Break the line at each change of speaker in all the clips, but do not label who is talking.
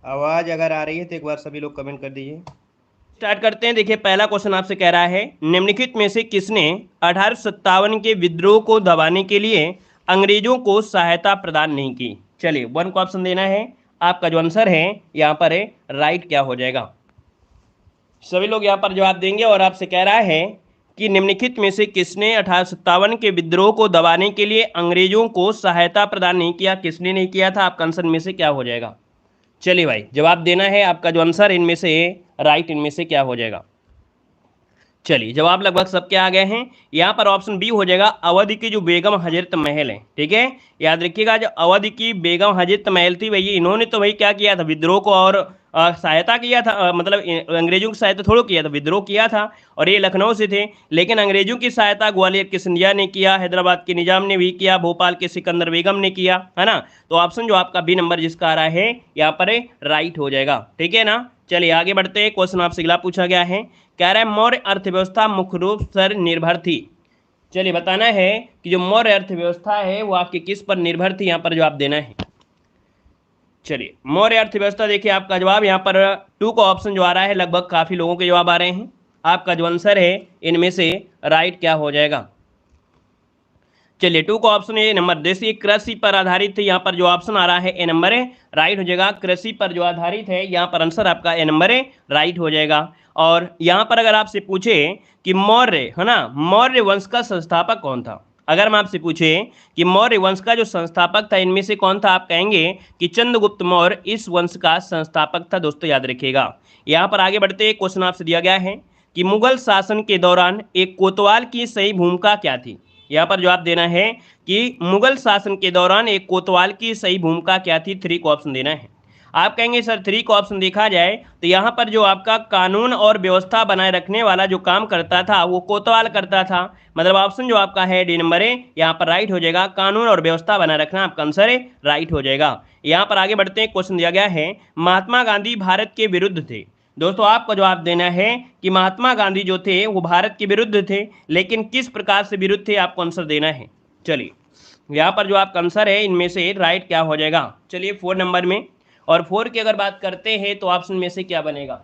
आवाज अगर आ रही है तो एक बार सभी लोग कमेंट कर दीजिए। स्टार्ट करते हैं। देखिए पहला क्वेश्चन आपसे कह रहा है, निम्नलिखित में से किसने 1857 के विद्रोह को दबाने के लिए अंग्रेजों को सहायता प्रदान नहीं की। चलिए वन को ऑप्शन देना है। आपका जो आंसर है यहाँ पर है राइट क्या हो जाएगा। सभी लोग यहाँ पर जवाब देंगे और आपसे कह रहा है कि निम्नलिखित में से किसने 1857 के विद्रोह को दबाने के लिए अंग्रेजों को सहायता प्रदान नहीं किया। किसने नहीं किया था, आपका आंसर में से क्या हो जाएगा। चलिए भाई जवाब देना है। आपका जो आंसर इनमें से राइट इनमें से क्या हो जाएगा। चलिए जवाब लगभग सबके आ गए हैं। यहाँ पर ऑप्शन बी हो जाएगा, अवध की जो बेगम हजरत महल है। ठीक है, याद रखिएगा जो अवध की बेगम हजरत महल थी भैया, इन्होंने तो भाई क्या किया था, विद्रोह को और सहायता किया था। मतलब अंग्रेजों की सहायता थोड़ा किया था, विद्रोह किया था। और ये लखनऊ से थे, लेकिन अंग्रेजों की सहायता ग्वालियर के सिंधिया ने किया, हैदराबाद के निजाम ने भी किया, भोपाल के सिकंदर बेगम ने किया, है ना। तो ऑप्शन जो आपका बी नंबर जिसका आ रहा है यहाँ पर राइट हो जाएगा। ठीक है ना। चलिए आगे बढ़ते हैं। क्वेश्चन आपसे अगला पूछा गया है, कह रहा है मौर्य अर्थव्यवस्था मुख्य रूप से निर्भर थी। चलिए बताना है कि जो मौर्य अर्थव्यवस्था है वो आपकी किस पर निर्भर थी, यहाँ पर जवाब देना है। चलिए मौर्य अर्थव्यवस्था, देखिए आपका जवाब यहाँ पर टू का ऑप्शन जो आ रहा है, लगभग काफी लोगों के जवाब आ रहे हैं। आपका जो आंसर है इनमें से राइट क्या हो जाएगा। चलिए टू का ऑप्शन ए नंबर, देखिए कृषि पर आधारित है। यहाँ पर जो ऑप्शन आ रहा है ए नंबर है राइट हो जाएगा। कृषि पर जो आधारित है, यहाँ पर आंसर आपका ए नंबर है राइट हो जाएगा। और यहाँ पर अगर आपसे पूछे कि मौर्य है ना, मौर्य वंश का संस्थापक कौन था। अगर हम आपसे पूछे कि मौर्य वंश का जो संस्थापक था इनमें से कौन था, आप कहेंगे कि चंद्रगुप्त मौर्य इस वंश का संस्थापक था। दोस्तों याद रखिएगा। यहाँ पर आगे बढ़ते क्वेश्चन आपसे दिया गया है कि मुगल शासन के दौरान एक कोतवाल की सही भूमिका क्या थी। यहाँ पर जवाब देना है कि मुगल शासन के दौरान एक कोतवाल की सही भूमिका क्या थी। थ्री को ऑप्शन देना है। आप कहेंगे सर थ्री को ऑप्शन देखा जाए तो यहाँ पर जो आपका कानून और व्यवस्था बनाए रखने वाला जो काम करता था वो कोतवाल करता था। मतलब ऑप्शन जो आपका है डी नंबर है यहाँ पर राइट हो जाएगा। कानून और व्यवस्था बनाए रखना आपका आंसर है राइट हो जाएगा। यहाँ पर आगे बढ़ते हैं। क्वेश्चन दिया गया है, महात्मा गांधी भारत के विरुद्ध थे। दोस्तों आपको जवाब देना है कि महात्मा गांधी जो थे वो भारत के विरुद्ध थे, लेकिन किस प्रकार से विरुद्ध थे, आपको आंसर देना है। चलिए यहाँ पर जो आपका आंसर है इनमें से राइट क्या हो जाएगा। चलिए 4 नंबर में, और 4 की अगर बात करते हैं तो ऑप्शन में से क्या बनेगा।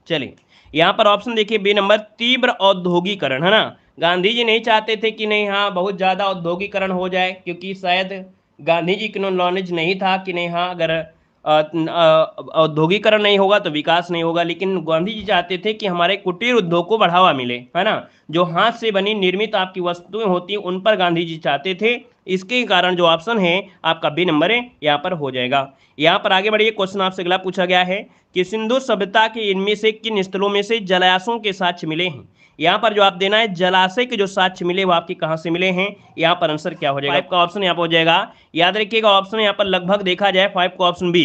चलिए यहाँ पर ऑप्शन देखिए बी नंबर, तीव्र औद्योगिकरण, है ना। गांधी जी नहीं चाहते थे कि नहीं हाँ बहुत ज़्यादा औद्योगिकरण हो जाए, क्योंकि शायद गांधी जी को नॉलेज नहीं था कि नहीं हाँ अगर औद्योगिकरण नहीं होगा तो विकास नहीं होगा। लेकिन गांधी जी चाहते थे कि हमारे कुटीर उद्योग को बढ़ावा मिले, है ना। जो हाथ से बनी निर्मित आपकी वस्तुएं होती हैं उन पर गांधी जी चाहते थे। इसके कारण जो ऑप्शन है आपका बी नंबर है यहाँ पर हो जाएगा। यहाँ पर आगे बढ़िए। क्वेश्चन आपसे अगला पूछा गया है कि सिंधु सभ्यता के इनमें से किन स्थलों में से जलाशयों के साक्ष्य मिले हैं। यहाँ पर जो आप देना है, जलाशय के जो साक्ष्य मिले वो आपके कहाँ से मिले हैं, यहाँ पर आंसर क्या हो जाएगा। 5 का ऑप्शन यहाँ पर हो जाएगा। याद रखिएगा ऑप्शन यहाँ पर लगभग देखा जाए 5 का ऑप्शन बी,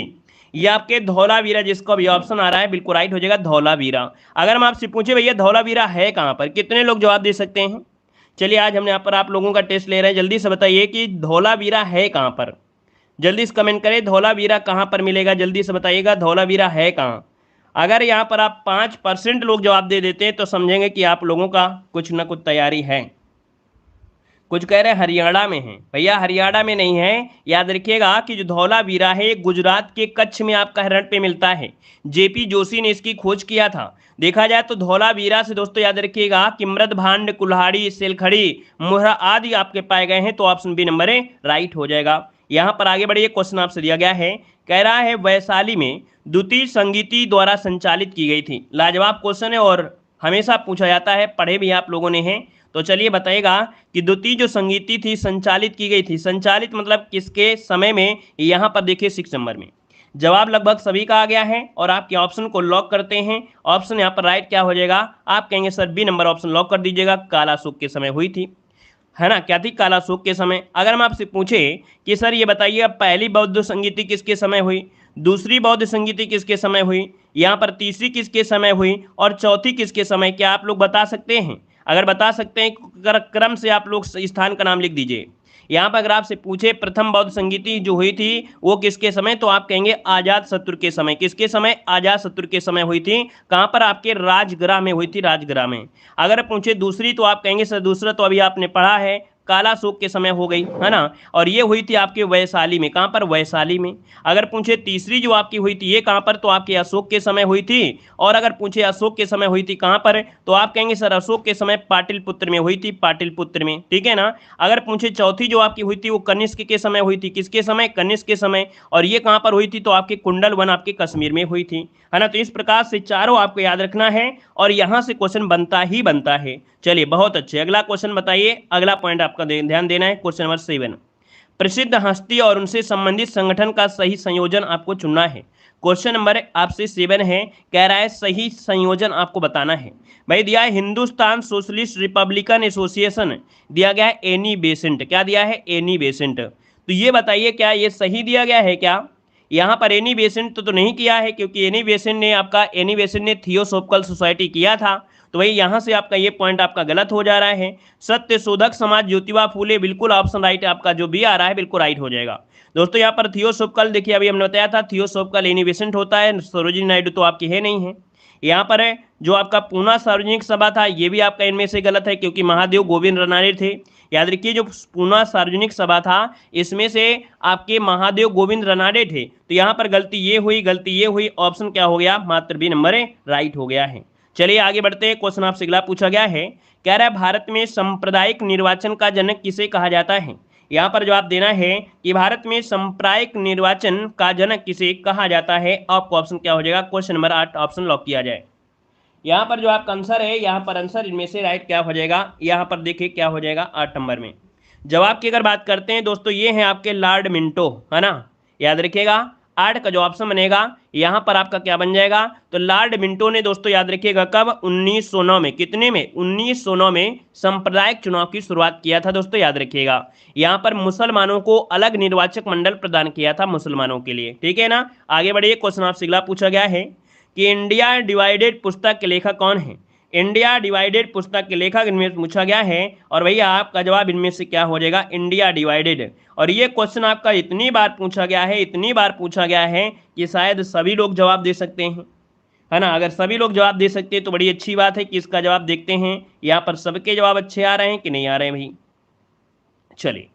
ये आपके धौलावीरा जिसका भी ऑप्शन आ रहा है बिल्कुल राइट हो जाएगा धौलावीरा। अगर हम आपसे पूछे भैया धौलावीरा है कहाँ पर, कितने लोग जवाब दे सकते हैं। चलिए आज हमने यहाँ पर आप लोगों का टेस्ट ले रहे हैं, जल्दी से बताइए कि धौलावीरा है कहाँ पर। जल्दी से कमेंट करें धौलावीरा कहाँ पर मिलेगा, जल्दी से बताइएगा धौलावीरा है कहाँ। अगर यहाँ पर आप 5% लोग जवाब दे देते हैं तो समझेंगे कि आप लोगों का कुछ ना कुछ तैयारी है। कुछ कह रहे हैं हरियाणा में है, भैया हरियाणा में नहीं है। याद रखिएगा कि जो धौलावीरा है गुजरात के कच्छ में आपका रण पे मिलता है। जेपी जोशी ने इसकी खोज किया था। देखा जाए तो धौलावीरा से दोस्तों याद रखिएगा कि मृदभांड, कुल्हाड़ी, सेलखड़ी, मुहरा आदि आपके पाए गए हैं। तो ऑप्शन बी नंबर है राइट हो जाएगा। यहाँ पर आगे बढ़िए। क्वेश्चन आपसे दिया गया है, कह रहा है वैशाली में द्वितीय संगीति द्वारा संचालित की गई थी। लाजवाब क्वेश्चन है और हमेशा पूछा जाता है, पढ़े भी आप लोगों ने हैं। तो चलिए बताइएगा कि द्वितीय जो संगीति थी संचालित की गई थी, संचालित मतलब किसके समय में, यहाँ पर देखिए 6 नंबर में। जवाब लगभग सभी का आ गया है और आपके ऑप्शन को लॉक करते हैं। ऑप्शन यहाँ पर राइट क्या हो जाएगा, आप कहेंगे sir B number option lock कर दीजिएगा। काला अशोक के समय हुई थी, है ना। क्या थी, काला अशोक के समय। अगर हम आपसे पूछे कि सर ये बताइए पहली बौद्ध संगीति किसके समय हुई, दूसरी बौद्ध संगीति किसके समय हुई, यहाँ पर तीसरी किसके समय हुई और चौथी किसके समय, क्या आप लोग बता सकते हैं। अगर बता सकते हैं क्रम से आप लोग स्थान का नाम लिख दीजिए। यहाँ पर अगर आपसे पूछे प्रथम बौद्ध संगीति जो हुई थी वो किसके समय, तो आप कहेंगे आजाद शत्रु के समय। किसके समय, आजाद शत्रु के समय हुई थी। कहाँ पर, आपके राजगृह में हुई थी, राजगृह में। अगर पूछे दूसरी तो आप कहेंगे सर दूसरा तो अभी आपने पढ़ा है, काला अशोक के समय हो गई, है ना, और ये हुई थी आपके वैशाली में। कहाँ पर? वैशाली में। अगर पूछे तीसरी जो आपकी हुई थी ये कहाँ पर, तो आपके अशोक के समय हुई थी। और अगर पूछे अशोक के समय हुई थी कहाँ पर, तो आप कहेंगे सर अशोक के समय पाटलिपुत्र में हुई थी, पाटलिपुत्र में, ठीक है ना। अगर पूछे चौथी जो आपकी हुई थी वो कनिष्क के समय हुई थी। किसके समय? कनिष्क के समय। और ये कहाँ पर हुई थी, तो आपके कुंडल वन आपके कश्मीर में हुई थी, है ना। तो इस प्रकार से चारों आपको याद रखना है और यहां से क्वेश्चन बनता ही बनता है। चलिए बहुत अच्छे, अगला क्वेश्चन बताइए। अगला पॉइंट आपका ध्यान देना है, क्वेश्चन नंबर 7। प्रसिद्ध हस्ती और उनसे संबंधित संगठन का सही संयोजन आपको चुनना है। क्वेश्चन नंबर आपसे 7 है, कह रहा है सही संयोजन आपको बताना है। भाई दिया है हिंदुस्तान सोशलिस्ट रिपब्लिकन एसोसिएशन, दिया गया है एनी बेसेंट। क्या दिया है? Annie Besant. तो ये बताइए क्या ये सही दिया गया है क्या? यहाँ पर एनी बेसेंट तो नहीं किया है, क्योंकि एनी बेसेंट ने थियोसॉफिकल सोसाइटी किया था। तो वही यहाँ से आपका ये पॉइंट आपका गलत हो जा रहा है। सत्य शोधक समाज ज्योतिबा फूले, बिल्कुल ऑप्शन राइट है आपका, जो भी आ रहा है बिल्कुल राइट हो जाएगा। दोस्तों यहाँ पर थियोसॉफिकल देखिए अभी हमने बताया था थियोसॉफिकल एनी बेसेंट होता है, सरोजिनी नायडू तो आपकी है नहीं है। यहाँ पर है जो आपका पूना सार्वजनिक सभा था ये भी आपका इनमें से गलत है, क्योंकि महादेव गोविंद रनाड़े थे। याद रखिए जो पूना सार्वजनिक सभा था इसमें से आपके महादेव गोविंद रनाड़े थे। तो यहाँ पर गलती ये हुई, ऑप्शन क्या हो गया? मात्र बी नंबर है राइट हो गया है। चलिए आगे बढ़ते हैं। क्वेश्चन आपसे अगला पूछा गया है, कह रहा है भारत में सांप्रदायिक निर्वाचन का जनक किसे कहा जाता है। यहाँ पर जवाब देना है कि भारत में सांप्रदायिक निर्वाचन का जनक किसे कहा जाता है। आपको ऑप्शन क्या हो जाएगा? क्वेश्चन नंबर 8 ऑप्शन लॉक किया जाए। यहाँ पर जो आपका आंसर है, यहाँ पर आंसर इनमें से राइट क्या हो जाएगा? यहाँ पर देखिए क्या हो जाएगा 8 नंबर में। जवाब की अगर बात करते हैं दोस्तों, ये है आपके लॉर्ड मिंटो, है ना। याद रखिएगा 8 का जो ऑप्शन बनेगा यहाँ पर आपका क्या बन जाएगा? तो लॉर्ड मिंटो ने दोस्तों याद रखिएगा कब? 1909 में। कितने में? 1909 में सांप्रदायिक चुनाव की शुरुआत किया था दोस्तों, याद रखिएगा। यहाँ पर मुसलमानों को अलग निर्वाचक मंडल प्रदान किया था मुसलमानों के लिए, ठीक है ना। आगे बढ़िए, क्वेश्चन आपसे अगला पूछा गया है कि इंडिया डिवाइडेड पुस्तक के लेखक कौन है। इंडिया डिवाइडेड पुस्तक के लेखक इनमें पूछा गया है, और भैया आपका जवाब इनमें से क्या हो जाएगा? India divided. और ये क्वेश्चन आपका इतनी बार पूछा गया है कि शायद सभी लोग जवाब दे सकते हैं, है ना। अगर सभी लोग जवाब दे सकते हैं तो बड़ी अच्छी बात है कि इसका जवाब देखते हैं यहाँ पर सबके जवाब अच्छे आ रहे हैं कि नहीं आ रहे हैं भाई। चलिए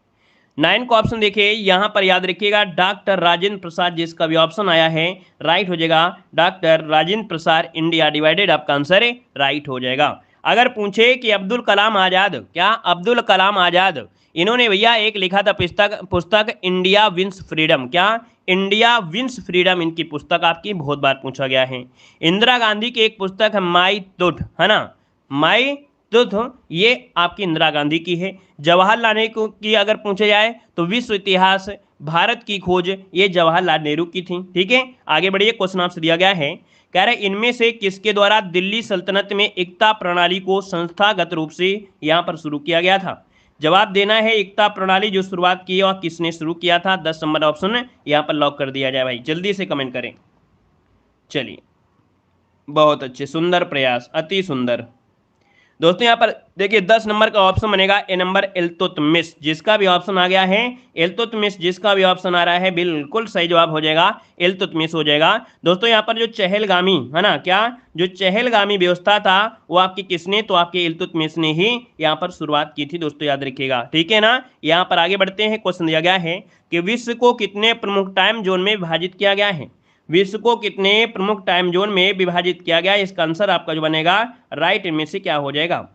9 का ऑप्शन देखिए, यहां पर याद रखिएगा डॉक्टर राजेंद्र प्रसाद, जिसका भी ऑप्शन आया है राइट हो जाएगा doctor Rajendra Prasad. India divided आपका आंसर है राइट हो जाएगा। अगर पूछे कि अब्दुल कलाम आजाद, क्या अब्दुल कलाम आजाद इन्होंने भैया एक लिखा था पुस्तक इंडिया विंस फ्रीडम। क्या? इंडिया विंस फ्रीडम इनकी पुस्तक आपकी बहुत बार पूछा गया है। इंदिरा गांधी की एक पुस्तक है माई तुठ, है ना, माई तुठ, ये आपकी इंदिरा गांधी की है। जवाहरलाल नेहरू की अगर पूछे जाए तो विश्व इतिहास भारत की खोज, ये जवाहरलाल नेहरू की थी, ठीक है। आगे बढ़िए, क्वेश्चन आपसे दिया गया है, कह रहे इनमें से किसके द्वारा दिल्ली सल्तनत में एकता प्रणाली को संस्थागत रूप से यहां पर शुरू किया गया था। जवाब देना है एकता प्रणाली जो शुरुआत की और किसने शुरू किया था। 10 नंबर ऑप्शन यहां पर लॉक कर दिया जाए भाई, जल्दी से कमेंट करें। चलिए बहुत अच्छे, सुंदर प्रयास, अति सुंदर। दोस्तों यहाँ पर देखिए 10 नंबर का ऑप्शन बनेगा ए नंबर इल्तुतमिश, जिसका भी ऑप्शन आ गया है इल्तुतमिश, जिसका भी ऑप्शन आ रहा है बिल्कुल सही जवाब हो जाएगा इल्तुतमिश हो जाएगा। दोस्तों यहाँ पर जो चहलगामी, है ना, क्या जो चहलगामी व्यवस्था था वो आपकी किसने? तो आपके इल्तुतमिश ने ही यहाँ पर शुरुआत की थी दोस्तों, याद रखिएगा, ठीक है ना। यहाँ पर आगे बढ़ते हैं, क्वेश्चन दिया गया है कि विश्व को कितने प्रमुख टाइम जोन में विभाजित किया गया है। विश्व को कितने प्रमुख टाइम जोन में विभाजित किया गया है, इसका आंसर आपका जो बनेगा राइट इनमें से क्या हो जाएगा।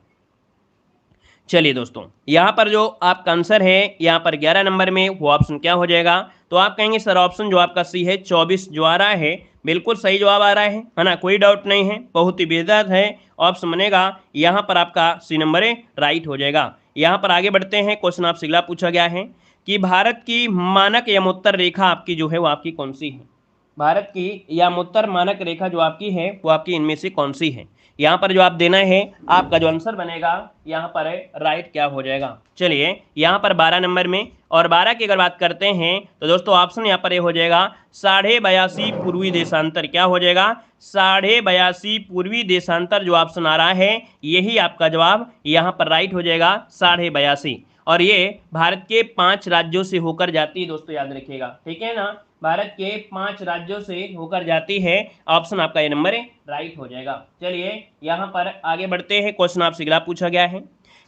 चलिए दोस्तों यहां पर जो आपका आंसर है यहां पर 11 नंबर में वो ऑप्शन क्या हो जाएगा? तो आप कहेंगे सर ऑप्शन जो आपका सी है 24 जो आ रहा है बिल्कुल सही जवाब आ रहा है ना, कोई डाउट नहीं है, बहुत ही बेहतर है ऑप्शन बनेगा यहां पर आपका सी नंबर है राइट हो जाएगा। यहां पर आगे बढ़ते हैं, क्वेश्चन आपसे अगला पूछा गया है कि भारत की मानक यमोत्तर रेखा आपकी जो है वो आपकी कौन सी है। भारत की यमोत्तर मानक रेखा जो आपकी है वो आपकी इनमें से कौन सी है। यहाँ पर जो आप देना है आपका जो आंसर बनेगा यहाँ पर राइट क्या हो जाएगा। चलिए यहाँ पर 12 नंबर में, और 12 की अगर बात करते हैं तो दोस्तों ऑप्शन यहाँ पर हो जाएगा 82.5 पूर्वी देशांतर। क्या हो जाएगा? 82.5 पूर्वी देशांतर जो ऑप्शन आ रहा है यही आपका जवाब यहाँ पर राइट हो जाएगा 82.5। और ये भारत के 5 राज्यों से होकर जाती है दोस्तों, याद रखिएगा, ठीक है ना। भारत के 5 राज्यों से होकर जाती है, ऑप्शन आपका ये नंबर है राइट हो जाएगा। चलिए यहाँ पर आगे बढ़ते हैं, क्वेश्चन आपसे अगला पूछा गया है,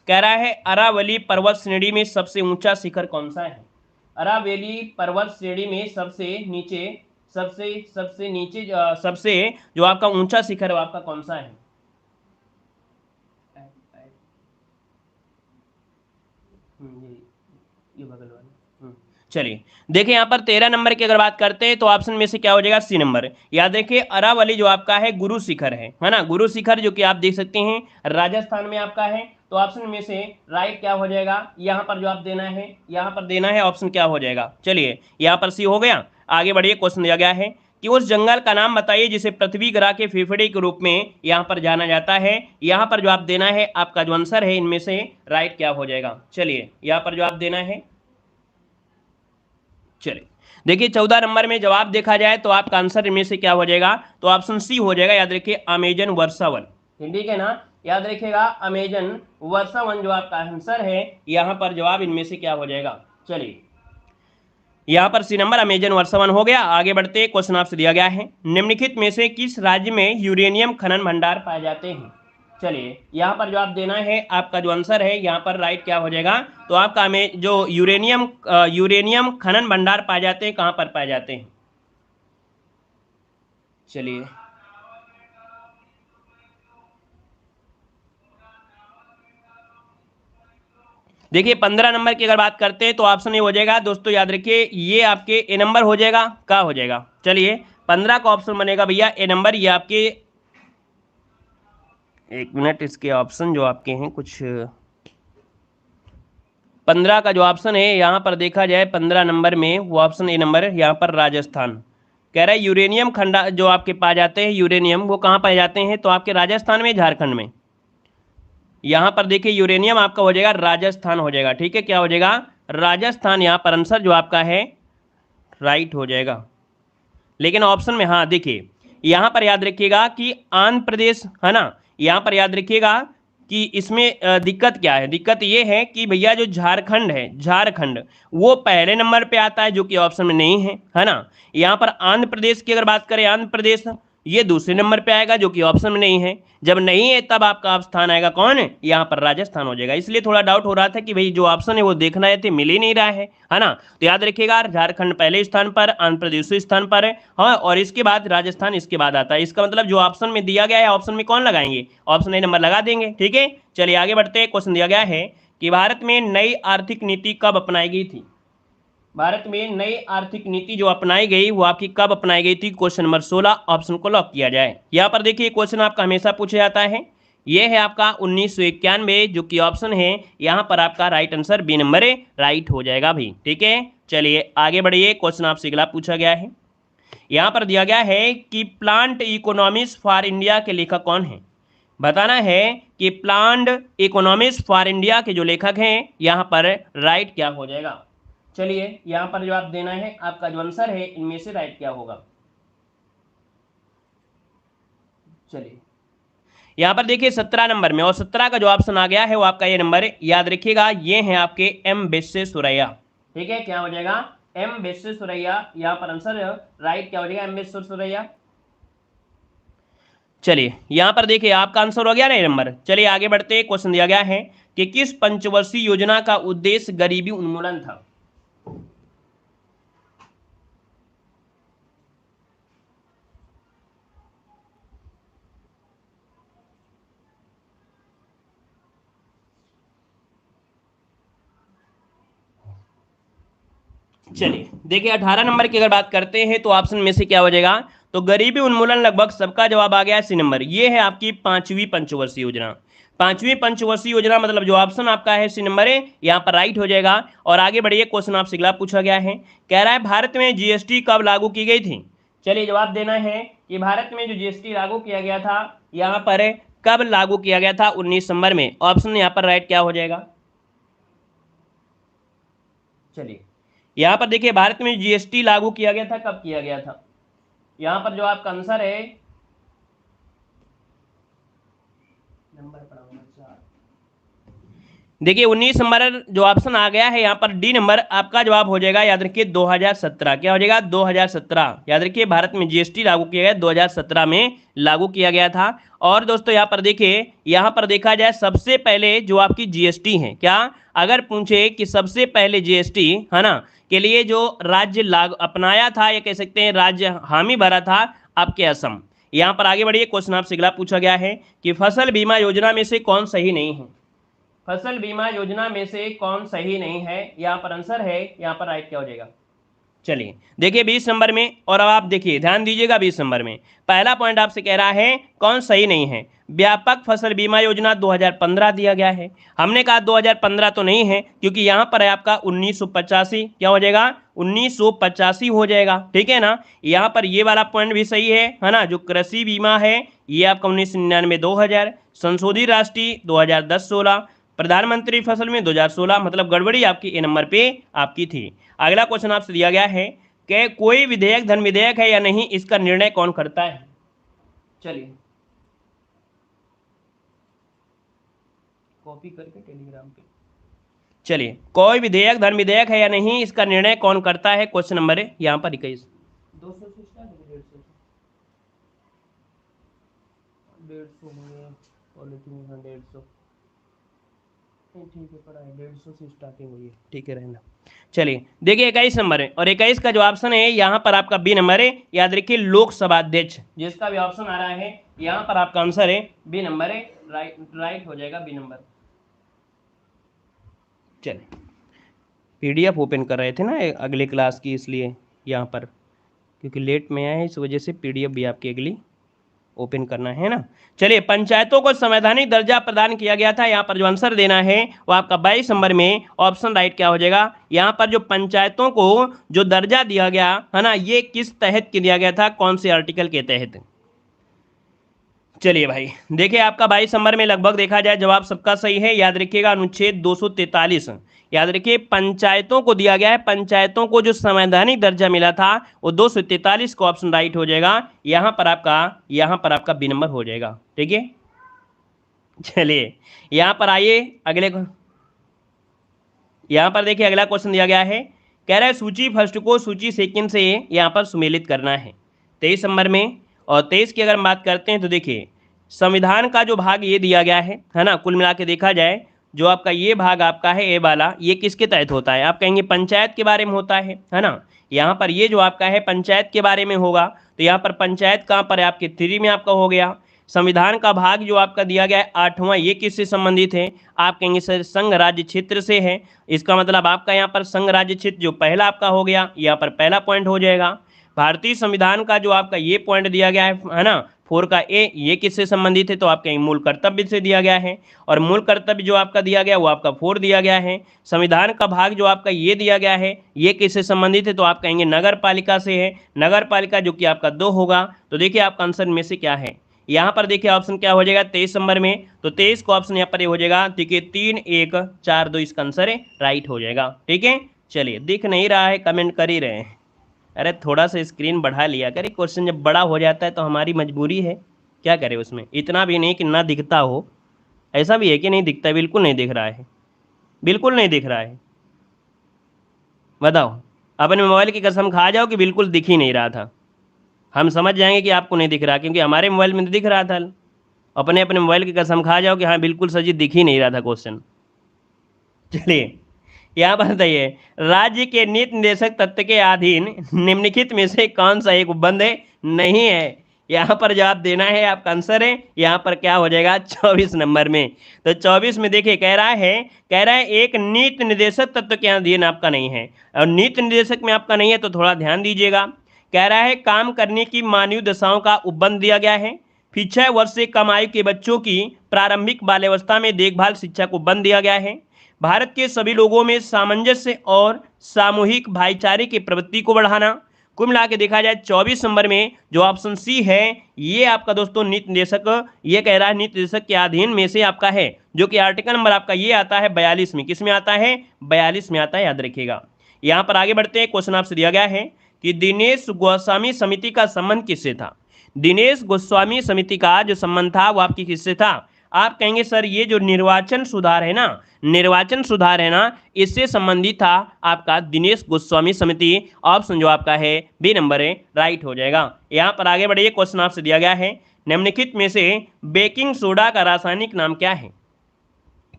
कह रहा है अरावली पर्वत श्रेणी में सबसे ऊंचा शिखर कौन सा है? अरावली पर्वत श्रेणी में सबसे नीचे सबसे जो आपका ऊंचा शिखर है वो आपका कौन सा है? ये बगल वाला। चलिए देखिए यहाँ पर 13 नंबर की अगर बात करते हैं तो ऑप्शन में से क्या हो जाएगा? C number. याद रखिए अरावली जो आपका है गुरु शिखर है ना, गुरु शिखर जो कि आप देख सकते हैं राजस्थान में आपका है। तो ऑप्शन में से राइट क्या हो जाएगा? यहाँ पर जो आप देना है, यहाँ पर देना है ऑप्शन क्या हो जाएगा? चलिए यहाँ पर सी हो गया। आगे बढ़िए, क्वेश्चन दिया गया है कि उस जंगल का नाम बताइए जिसे पृथ्वी ग्रह के फेफड़े के रूप में यहाँ पर जाना जाता है। यहाँ पर जो आप देना है आपका जो आंसर है इनमें से राइट क्या हो जाएगा? चलिए यहाँ पर जो आप देना है, चलिए देखिए 14 नंबर में जवाब देखा जाए तो आपका आंसर इनमें से क्या हो जाएगा? तो ऑप्शन सी हो जाएगा। याद रखिए अमेजन वर्षावन, ठीक है ना, याद रखिएगा अमेजन वर्षावन जो आपका आंसर है, यहां पर जवाब इनमें से क्या हो जाएगा? चलिए यहां पर सी नंबर अमेजन वर्षावन हो गया। आगे बढ़ते, क्वेश्चन आपसे दिया गया है निम्नलिखित में से किस राज्य में यूरेनियम खनन भंडार पाए जाते हैं? चलिए यहाँ पर जो आप देना है आपका जो आंसर है यहाँ पर राइट क्या हो जाएगा? तो आपका हमें जो यूरेनियम खनन भंडार पाए जाते हैं, कहाँ पर पाए जाते हैं? चलिए देखिए 15 नंबर की अगर बात करते हैं तो ऑप्शन ए हो जाएगा दोस्तों। याद रखिए ये आपके ए नंबर हो जाएगा, क्या हो जाएगा? चलिए 15 का ऑप्शन बनेगा भैया ए नंबर। ये आपके, एक मिनट, इसके ऑप्शन जो आपके हैं कुछ 15 का जो ऑप्शन है यहाँ पर देखा जाए 15 नंबर में वो ऑप्शन ए नंबर है, यहाँ पर राजस्थान। कह रहा है यूरेनियम खंडा जो आपके पाए जाते हैं यूरेनियम वो कहाँ पाए जाते हैं? तो आपके राजस्थान में, झारखंड में। यहाँ पर देखिए यूरेनियम आपका हो जाएगा राजस्थान हो जाएगा, ठीक है, क्या हो जाएगा? राजस्थान। यहाँ पर आंसर जो आपका है राइट हो जाएगा। लेकिन ऑप्शन में, हाँ देखिए यहाँ पर याद रखिएगा कि आंध्र प्रदेश है ना, यहाँ पर याद रखिएगा कि इसमें दिक्कत क्या है? दिक्कत ये है कि भैया जो झारखंड है, झारखंड वो पहले नंबर पे आता है जो कि ऑप्शन में नहीं है ना। यहाँ पर आंध्र प्रदेश की अगर बात करें, आंध्र प्रदेश ये दूसरे नंबर पे आएगा जो कि ऑप्शन में नहीं है। जब नहीं है तब आपका स्थान आएगा कौन है? यहाँ पर राजस्थान हो जाएगा। इसलिए थोड़ा डाउट हो रहा था कि भाई जो ऑप्शन है वो देखना है थे, मिल ही नहीं रहा है ना। तो याद रखिएगा झारखंड पहले स्थान पर, आंध्र प्रदेश दूसरे स्थान पर है, हाँ, और इसके बाद राजस्थान इसके बाद आता है। इसका मतलब जो ऑप्शन में दिया गया है ऑप्शन में कौन लगाएंगे? ऑप्शन ए नंबर लगा देंगे, ठीक है। चलिए आगे बढ़ते हैं। क्वेश्चन दिया गया है कि भारत में नई आर्थिक नीति कब अपनाई गई थी? भारत में नई आर्थिक नीति जो अपनाई गई वो आपकी कब अपनाई गई थी? क्वेश्चन नंबर 16, ऑप्शन को लॉक किया जाए। यहाँ पर देखिए क्वेश्चन आपका हमेशा पूछा जाता है, ये है आपका 1991 जो कि ऑप्शन है यहाँ पर आपका राइट आंसर बी नंबर है, राइट हो जाएगा भी, ठीक है। चलिए आगे बढ़िए, क्वेश्चन आपसे अगला पूछा गया है। यहाँ पर दिया गया है कि प्लांट इकोनॉमिक्स फॉर इंडिया के लेखक कौन है? बताना है कि प्लांट इकोनॉमिक्स फॉर इंडिया के जो लेखक हैं यहाँ पर राइट क्या हो जाएगा? चलिए यहाँ पर जो आप देना है आपका जो आंसर है इनमें से राइट क्या होगा? चलिए यहाँ पर देखिए 17 नंबर में, और 17 का जो ऑप्शन आ गया है वो आपका ये नंबर है। याद रखिएगा ये है आपके एम विश्वेश्वरैया, ठीक है, क्या हो जाएगा? एम विश्वेश्वरैया। यहाँ पर आंसर राइट क्या हो जाएगा? एम विश्वेश्वरैया। चलिए यहाँ पर देखिए आपका आंसर हो गया ना ये नंबर। चलिए आगे बढ़ते, क्वेश्चन दिया गया है कि किस पंचवर्षीय योजना का उद्देश्य गरीबी उन्मूलन था? चलिए देखिए 18 नंबर की अगर बात करते हैं तो ऑप्शन में से क्या हो जाएगा? तो गरीबी उन्मूलन लगभग सबका जवाब आ गया है सी नंबर। ये है आपकी पांचवी पंचवर्षीय योजना। पांचवी पंचवर्षीय योजना मतलब जो ऑप्शन आपका है सी नंबर है, यहाँ पर राइट हो जाएगा। और आगे बढ़िए, क्वेश्चन आपसे अगला पूछा गया है, कह रहा है भारत में जीएसटी कब लागू की गई थी? चलिए जवाब देना है कि भारत में जो जीएसटी लागू किया गया था यहाँ पर कब लागू किया गया था? 19 नंबर में। ऑप्शन यहाँ पर राइट क्या हो जाएगा? चलिए यहाँ पर देखिए भारत में जीएसटी लागू किया गया था, कब किया गया था? यहाँ पर जो आपका आंसर है नंबर पड़ा होगा 4। देखिए 19 नंबर जो ऑप्शन आ गया है यहाँ पर डी नंबर आपका जवाब हो जाएगा, याद रखिए 2017। क्या हो जाएगा? 2017। याद रखिए भारत में जीएसटी लागू किया गया 2017 में लागू किया गया था। और दोस्तों यहाँ पर देखिए, यहाँ पर देखा जाए सबसे पहले जो आपकी जीएसटी है, क्या अगर पूछे कि सबसे पहले जीएसटी है ना के लिए जो राज्य लागू अपनाया था, या कह सकते हैं राज्य हामी भरा था, आपके असम। यहाँ पर आगे बढ़िए, क्वेश्चन आपसे अगला पूछा गया है कि फसल बीमा योजना में से कौन सही नहीं है? फसल बीमा योजना में से कौन सही नहीं है? यहाँ पर आंसर है, यहाँ पर राइट क्या हो जाएगा? चलिए देखिए 20 नंबर में, और अब आप देखिए ध्यान दीजिएगा 20 नंबर में पहला पॉइंट आपसे कह रहा है कौन सही नहीं है। व्यापक फसल बीमा योजना 2015 दिया गया है। हमने कहा 2015 तो नहीं है, क्योंकि यहाँ पर है आपका 1985। क्या हो जाएगा? 1985 हो जाएगा, ठीक है ना। यहाँ पर ये वाला पॉइंट भी सही है ना। जो कृषि बीमा है ये आपका 1999 2000, संशोधित राष्ट्रीय 2010-16, प्रधानमंत्री फसल में 2016, मतलब गड़बड़ी आपकी ए नंबर पे आपकी थी। अगला क्वेश्चन आपसे दिया गया है कि कोई विधेयक धन विधेयक है या नहीं, इसका निर्णय कौन करता है? चलिए कॉपी करके टेलीग्राम पे, चलिए कोई विधेयक धन विधेयक है या नहीं, इसका निर्णय कौन करता है? क्वेश्चन नंबर है यहाँ पर 21। 200 से स्टार्ट है, 150 हुए, पॉलिथीन 150, ठीक है पड़ा है, 150 से स्टार्टिंग हुई है, ठीक है रहना। चलिए देखिए 21 नंबर है, और 21 का जो ऑप्शन है यहाँ पर आपका बी नंबर है। याद रखिए लोकसभा अध्यक्ष, जिसका भी ऑप्शन आ रहा है यहाँ पर आपका आंसर है बी नंबर है, राइट हो जाएगा बी नंबर। चलिए पीडीएफ ओपन कर रहे थे ना अगले क्लास की, इसलिए यहाँ पर क्योंकि लेट में आया है इस वजह से पीडीएफ भी आपकी अगली ओपन करना है ना। चलिए पंचायतों को संवैधानिक दर्जा प्रदान किया गया था। यहाँ पर जो आंसर देना है वो आपका 22 नंबर में ऑप्शन राइट क्या हो जाएगा? यहाँ पर जो पंचायतों को जो दर्जा दिया गया है ना, ये किस तहत दिया गया था, कौन से आर्टिकल के तहत? चलिए भाई देखिए आपका 22 नंबर में लगभग देखा जाए जवाब सबका सही है। याद रखिएगा अनुच्छेद 243, याद रखिए पंचायतों को दिया गया है, पंचायतों को जो संवैधानिक दर्जा मिला था वो 243 को ऑप्शन राइट हो जाएगा। यहाँ पर आपका बी नंबर हो जाएगा, ठीक है। चलिए यहाँ पर आइए अगले को, यहाँ पर देखिए अगला क्वेश्चन दिया गया है, कह रहा है सूची फर्स्ट को सूची सेकंड से यहाँ पर सुमेलित करना है 23 नंबर में। और 23 की अगर हम बात करते हैं तो देखिए संविधान का जो भाग ये दिया गया है ना, कुल मिला के देखा जाए जो आपका ये भाग आपका है ए वाला, ये किसके तहत होता है? आप कहेंगे पंचायत के बारे में होता है ना। यहाँ पर ये जो आपका है पंचायत के बारे में होगा, तो यहाँ पर पंचायत कहाँ पर है? आपके 3 में आपका हो गया। संविधान का भाग जो आपका दिया गया है 8वां, ये किससे संबंधित है? आप कहेंगे सर संघ राज्य क्षेत्र से है। इसका मतलब आपका यहाँ पर संघ राज्य क्षेत्र जो पहला आपका हो गया, यहाँ पर पहला पॉइंट हो जाएगा। भारतीय संविधान का जो आपका ये पॉइंट दिया गया है ना 4 का ए, ये किससे संबंधित है? तो आपके मूल कर्तव्य से दिया गया है, और मूल कर्तव्य जो आपका दिया गया वो आपका 4 दिया गया है। संविधान का भाग जो आपका ये दिया गया है ये किससे संबंधित है? तो आप कहेंगे नगर पालिका से है, नगर पालिका जो कि आपका 2 होगा। तो देखिए आपका आंसर में से क्या है? यहाँ पर देखिए ऑप्शन क्या हो जाएगा 23 नंबर में, तो 23 का ऑप्शन यहाँ पर ये हो जाएगा, देखिए 3 1 4 2 इसका आंसर है, राइट हो जाएगा, ठीक है। चलिए दिख नहीं रहा है, कमेंट कर ही रहे हैं। अरे थोड़ा सा स्क्रीन बढ़ा लिया करे, क्वेश्चन जब बड़ा हो जाता है तो हमारी मजबूरी है, क्या करें उसमें। इतना भी नहीं कि ना दिखता हो, ऐसा भी है कि नहीं दिखता है, बिल्कुल नहीं दिख रहा है, बिल्कुल नहीं दिख रहा है। बताओ अपने मोबाइल की कसम खा जाओ कि बिल्कुल दिख ही नहीं रहा था, हम समझ जाएंगे कि आपको नहीं दिख रहा, क्योंकि हमारे मोबाइल में तो दिख रहा था। अपने अपने मोबाइल की कसम खा जाओ कि हाँ बिल्कुल सजी दिख ही नहीं रहा था क्वेश्चन। चलिए यहाँ पर बताइए राज्य के नीति निर्देशक तत्व के अधीन निम्नलिखित में से कौन सा एक उपबंध नहीं है? यहाँ पर जवाब देना है, आपका आंसर है यहाँ पर क्या हो जाएगा 24 नंबर में। तो 24 में देखिए कह रहा है एक नीति निर्देशक तत्व के अधीन आपका नहीं है, और नीति निर्देशक में आपका नहीं है तो थोड़ा ध्यान दीजिएगा। कह रहा है काम करने की मानवीय दशाओं का उपबंध दिया गया है। फिर 6 वर्ष से कम आयु के बच्चों की प्रारंभिक बाल्यावस्था में देखभाल शिक्षा को उपबंध दिया गया है। भारत के सभी लोगों में सामंजस्य और सामूहिक भाईचारे की प्रवृत्ति को बढ़ाना। कुल मिला के देखा जाए 24 नंबर में जो ऑप्शन सी है ये आपका दोस्तों नीति निर्देशक, ये कह रहा है नीति निर्देशक के अधीन में से आपका है, जो कि आर्टिकल नंबर आपका ये आता है 42 में। किस में आता है? 42 में आता है, याद रखिएगा। यहाँ पर आगे बढ़ते हैं, क्वेश्चन आपसे दिया गया है कि दिनेश गोस्वामी समिति का संबंध किससे था? दिनेश गोस्वामी समिति का जो संबंध था वो आपकी किससे था? आप कहेंगे सर ये जो निर्वाचन सुधार है ना, निर्वाचन सुधार है ना, इससे संबंधित था आपका दिनेश गोस्वामी समिति। ऑप्शन जो आपका है बी नंबर है राइट हो जाएगा। यहाँ पर आगे बढ़िए, क्वेश्चन आपसे दिया गया है निम्नलिखित में से बेकिंग सोडा का रासायनिक नाम क्या है।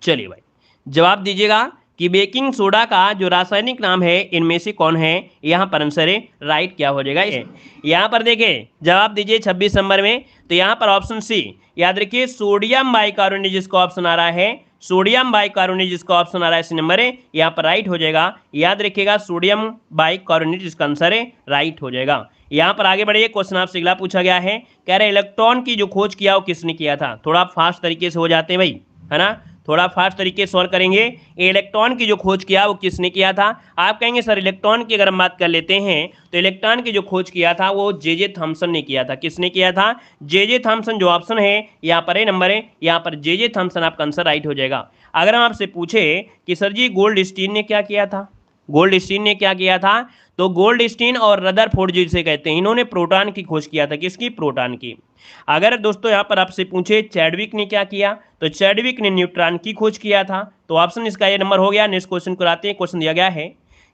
चलिए भाई जवाब दीजिएगा कि बेकिंग सोडा का जो रासायनिक नाम है इनमें से कौन है। यहाँ पर आंसर है राइट क्या हो जाएगा ये। यहाँ पर देखिए जवाब दीजिए 26 नंबर में, तो यहाँ पर ऑप्शन सी याद रखिए सोडियम बाइकार्बोनेट जिसका ऑप्शन आ रहा है, सोडियम बाइकार्बोनेट जिसका ऑप्शन आ रहा है सी नंबर है यहाँ पर राइट हो जाएगा। याद रखिएगा सोडियम बाइकार्बोनेट जिसका आंसर है राइट हो जाएगा। यहाँ पर आगे बढ़िए, क्वेश्चन आपसे अगला पूछा गया है, कह रहे इलेक्ट्रॉन की जो खोज किया वो किसने किया था। थोड़ा फास्ट तरीके से हो जाते हैं भाई, है ना, थोड़ा फास्ट तरीके से सॉल्व करेंगे। इलेक्ट्रॉन की जो खोज किया वो किसने किया था। आप कहेंगे सर इलेक्ट्रॉन की अगर हम बात कर लेते हैं तो इलेक्ट्रॉन की जो खोज किया था वो जे थॉमसन ने किया था। किसने किया था, जे थॉमसन। जो ऑप्शन है यहाँ पर ए नंबर है, यहाँ पर जे थॉमसन आपका आंसर राइट हो जाएगा। अगर हम आपसे पूछे कि सर जी गोल्डस्टीन ने क्या किया था, गोल्डस्टीन ने क्या किया था, तो गोल्डस्टीन और रदरफोर्ड जिसे कहते हैं इन्होंने प्रोटॉन की खोज किया था। किसकी, प्रोटॉन की। अगर दोस्तों यहाँ पर आपसे पूछे चैडविक ने क्या किया, तो चैडविक ने न्यूट्रॉन की खोज किया था। तो ऑप्शन इसका ये नंबर हो गया। नेक्स्ट क्वेश्चन को आते हैं। क्वेश्चन दिया गया है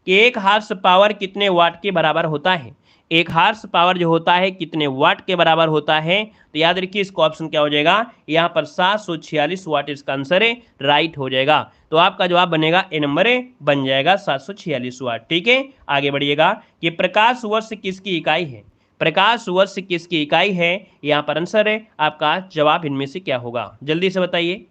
कि एक हार्स पावर कितने वाट के बराबर होता है। एक हार्स पावर जो होता है कितने वाट के बराबर होता है, तो याद रखिए इसका ऑप्शन क्या हो जाएगा, यहाँ पर 746 वाट इसका आंसर है राइट हो जाएगा। तो आपका जवाब बनेगा ए नंबर है, बन जाएगा 746 वाट। ठीक है, आगे बढ़िएगा कि प्रकाश वर्ष किसकी इकाई है। प्रकाश वर्ष किसकी इकाई है, यहाँ पर आंसर है आपका जवाब इनमें से क्या होगा, जल्दी से बताइए।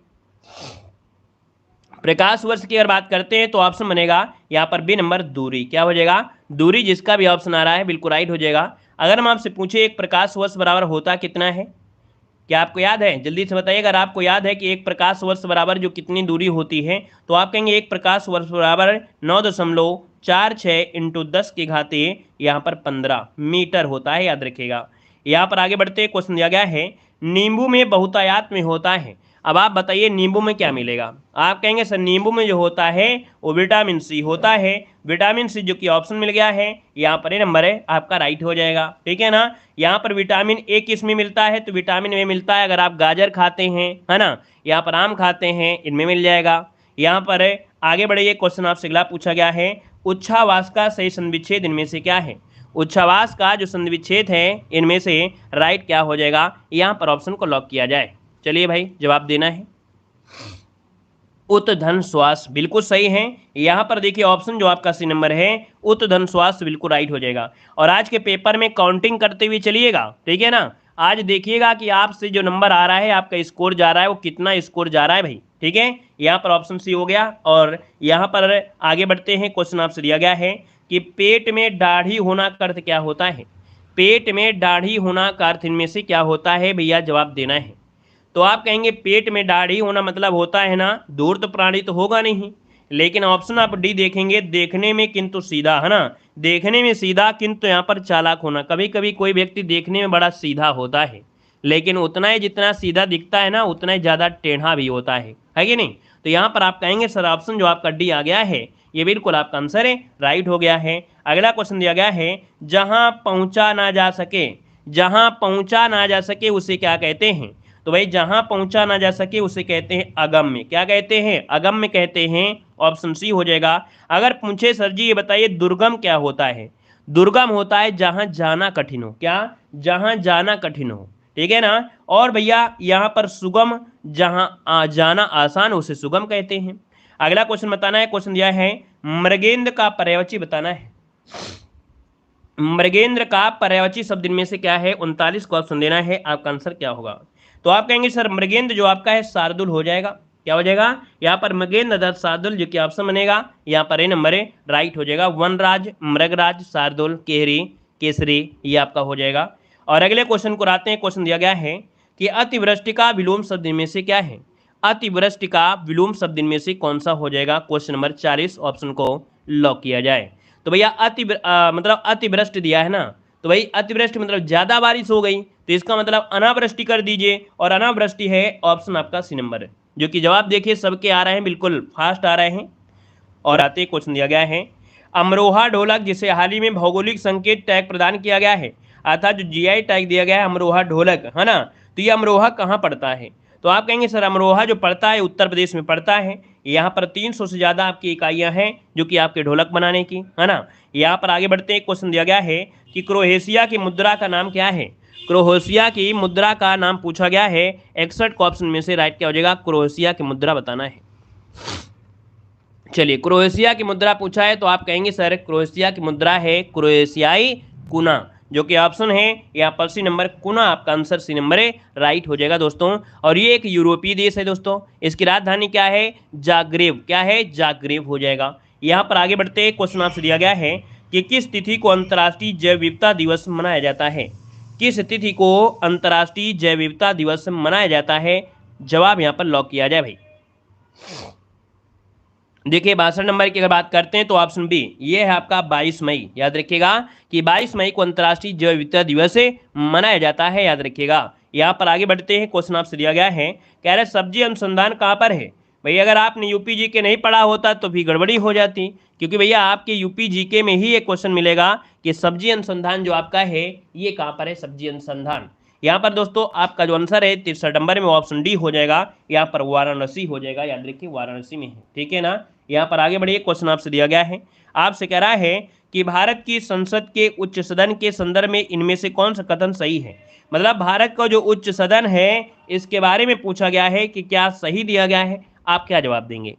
प्रकाश वर्ष की अगर बात करते हैं तो ऑप्शन बनेगा यहाँ पर बी नंबर दूरी। क्या हो जाएगा, दूरी। जिसका भी ऑप्शन आ रहा है बिल्कुल राइट हो जाएगा। अगर हम आपसे पूछे एक प्रकाश वर्ष बराबर होता कितना है, क्या आपको याद है, जल्दी से बताइए। अगर आपको याद है कि एक प्रकाश वर्ष बराबर जो कितनी दूरी होती है, तो आप कहेंगे एक प्रकाश वर्ष बराबर 9.46 इंटू 10 की घाते यहाँ पर 15 मीटर होता है, याद रखिएगा। यहाँ पर आगे बढ़ते क्वेश्चन दिया गया है नींबू में बहुतायत में होता है। अब आप बताइए नींबू में क्या मिलेगा। आप कहेंगे सर नींबू में जो होता है वो विटामिन सी होता है। विटामिन सी जो कि ऑप्शन मिल गया है यहाँ पर ये नंबर है आपका राइट हो जाएगा। ठीक है ना, यहाँ पर विटामिन ए किस में मिलता है, तो विटामिन ए मिलता है अगर आप गाजर खाते हैं, है ना, यहाँ पर आम खाते हैं, इनमें मिल जाएगा। यहाँ पर आगे बढ़िए, क्वेश्चन आपसे अगला पूछा गया है उच्छावास का सही संविच्छेद इनमें से क्या है। उच्छावास का जो संविच्छेद है इनमें से राइट क्या हो जाएगा, यहाँ पर ऑप्शन को लॉक किया जाए। चलिए भाई जवाब देना है। उत्तधन श्वास बिल्कुल सही है। यहाँ पर देखिए ऑप्शन जो आपका सी नंबर है उत्तधन श्वास बिल्कुल राइट हो जाएगा। और आज के पेपर में काउंटिंग करते हुए चलिएगा, ठीक है ना। आज देखिएगा कि आपसे जो नंबर आ रहा है, आपका स्कोर जा रहा है, वो कितना स्कोर जा रहा है भाई। ठीक है, यहाँ पर ऑप्शन सी हो गया। और यहाँ पर आगे बढ़ते हैं। क्वेश्चन आपसे दिया गया है कि पेट में दाढ़ी होना का अर्थ क्या होता है। पेट में दाढ़ी होना का अर्थ इनमें से क्या होता है भैया, जवाब देना है। तो आप कहेंगे पेट में दाढ़ी होना मतलब होता है ना, दूर तो प्राणी तो होगा नहीं, लेकिन ऑप्शन आप डी देखेंगे, देखने में किंतु सीधा, है ना, देखने में सीधा किंतु यहाँ पर चालाक होना। कभी कभी कोई व्यक्ति देखने में बड़ा सीधा होता है, लेकिन उतना ही जितना सीधा दिखता है ना उतना ही ज़्यादा टेढ़ा भी होता है कि नहीं। तो यहाँ पर आप कहेंगे सर ऑप्शन जो आपका डी आ गया है ये बिल्कुल आपका आंसर है, राइट हो गया है। अगला क्वेश्चन दिया गया है जहाँ पहुँचा ना जा सके, जहाँ पहुँचा ना जा सके उसे क्या कहते हैं। तो भाई जहां पहुंचा ना जा सके उसे कहते हैं अगम्य। क्या कहते हैं, अगम्य कहते हैं। ऑप्शन सी हो जाएगा। अगर पूछे सर जी ये बताइए दुर्गम क्या होता है, दुर्गम होता है जहां जाना कठिन हो। क्या, जहां जाना कठिन हो, ठीक है ना। और भैया यहाँ पर सुगम, जहां जाना आसान उसे सुगम कहते हैं। अगला क्वेश्चन बताना है। क्वेश्चन दिया है मृगेंद्र का पर्यायवाची बताना है। मृगेंद्र का पर्यायवाची शब्द इनमें से क्या है, 39 को ऑप्शन देना है, आपका आंसर क्या होगा। तो आप कहेंगे सर मृगेंद्र जो आपका है शार्दुल हो जाएगा। क्या हो जाएगा, यहाँ पर मृगेंद्र दत्त शार्दुल जो कि ऑप्शन बनेगा यहाँ पर ए नंबर है राइट हो जाएगा। वनराज, मृगराज, शार्दुल, केहरी, केसरी, ये आपका हो जाएगा। और अगले क्वेश्चन को आते हैं। क्वेश्चन दिया गया है कि अतिवृष्टि का विलोम शब्द इनमें से क्या है। अतिवृष्टि का विलोम शब्द इनमें से कौन सा हो जाएगा। क्वेश्चन नंबर 40 ऑप्शन को लॉक किया जाए। तो भैया मतलब अतिवृष्टि दिया है ना, तो भाई अतिवृष्टि मतलब ज्यादा बारिश हो गई, तो इसका मतलब अनावृष्टि कर दीजिए। और अनावृष्टि है ऑप्शन आपका सी नंबर है, जो कि जवाब देखिए सबके आ रहे हैं, बिल्कुल फास्ट आ रहे हैं। और आते क्वेश्चन दिया गया है अमरोहा ढोलक जिसे हाल ही में भौगोलिक संकेत टैग प्रदान किया गया है, अर्थात जो जीआई टैग दिया गया है अमरोहा ढोलक, है ना, तो ये अमरोहा कहाँ पड़ता है। तो आप कहेंगे सर अमरोहा जो पड़ता है उत्तर प्रदेश में पड़ता है, यहाँ पर 300 से ज़्यादा आपकी इकाइयाँ हैं जो कि आपके ढोलक बनाने की, है ना। यहाँ पर आगे बढ़ते हैं, क्वेश्चन दिया गया है कि क्रोएशिया की मुद्रा का नाम क्या है। क्रोएशिया की मुद्रा का नाम पूछा गया है। 61 को ऑप्शन में से राइट क्या हो जाएगा, क्रोएशिया की मुद्रा बताना है। चलिए, क्रोएशिया की मुद्रा पूछा है तो आप कहेंगे सर क्रोएशिया की मुद्रा है क्रोएशियाई कुना, जो कि ऑप्शन है यहाँ पर सी नंबर कुना, आपका आंसर सी नंबर राइट हो जाएगा दोस्तों। और ये एक यूरोपीय देश है दोस्तों, इसकी राजधानी क्या है, जाग्रेब, क्या है, जाग्रेब हो जाएगा। यहाँ पर आगे बढ़ते हैं, क्वेश्चन आपसे दिया गया है कि किस तिथि को अंतर्राष्ट्रीय जैव विविधता दिवस मनाया जाता है। किस तिथि को अंतर्राष्ट्रीय जैव विविधता दिवस मनाया जाता है, जवाब यहाँ पर लॉक किया जाए भाई। देखिए 62 नंबर की अगर बात करते हैं तो ऑप्शन बी ये है आपका 22 मई। याद रखिएगा कि 22 मई को अंतर्राष्ट्रीय जैव विविधता दिवस मनाया जाता है, याद रखिएगा। यहाँ पर आगे बढ़ते हैं, क्वेश्चन आपसे दिया गया है, कह रहे सब्जी अनुसंधान कहाँ पर है। भाई अगर आपने यूपी जीके नहीं पढ़ा होता तो भी गड़बड़ी हो जाती, क्योंकि भैया आपके यूपी जीके में ही एक क्वेश्चन मिलेगा कि सब्जी अनुसंधान जो आपका है ये कहाँ पर है, सब्जी अनुसंधान। यहाँ पर दोस्तों आपका जो आंसर है 63 नंबर में ऑप्शन डी हो जाएगा, यहाँ पर वाराणसी हो जाएगा, याद रखिए वाराणसी में है, ठीक है ना। यहाँ पर आगे बढ़िए, क्वेश्चन आपसे दिया गया है, आपसे कह रहा है कि भारत की संसद के उच्च सदन के संदर्भ में इनमें से कौन सा कथन सही है। मतलब भारत का जो उच्च सदन है इसके बारे में पूछा गया है कि क्या सही दिया गया है। आप क्या जवाब देंगे,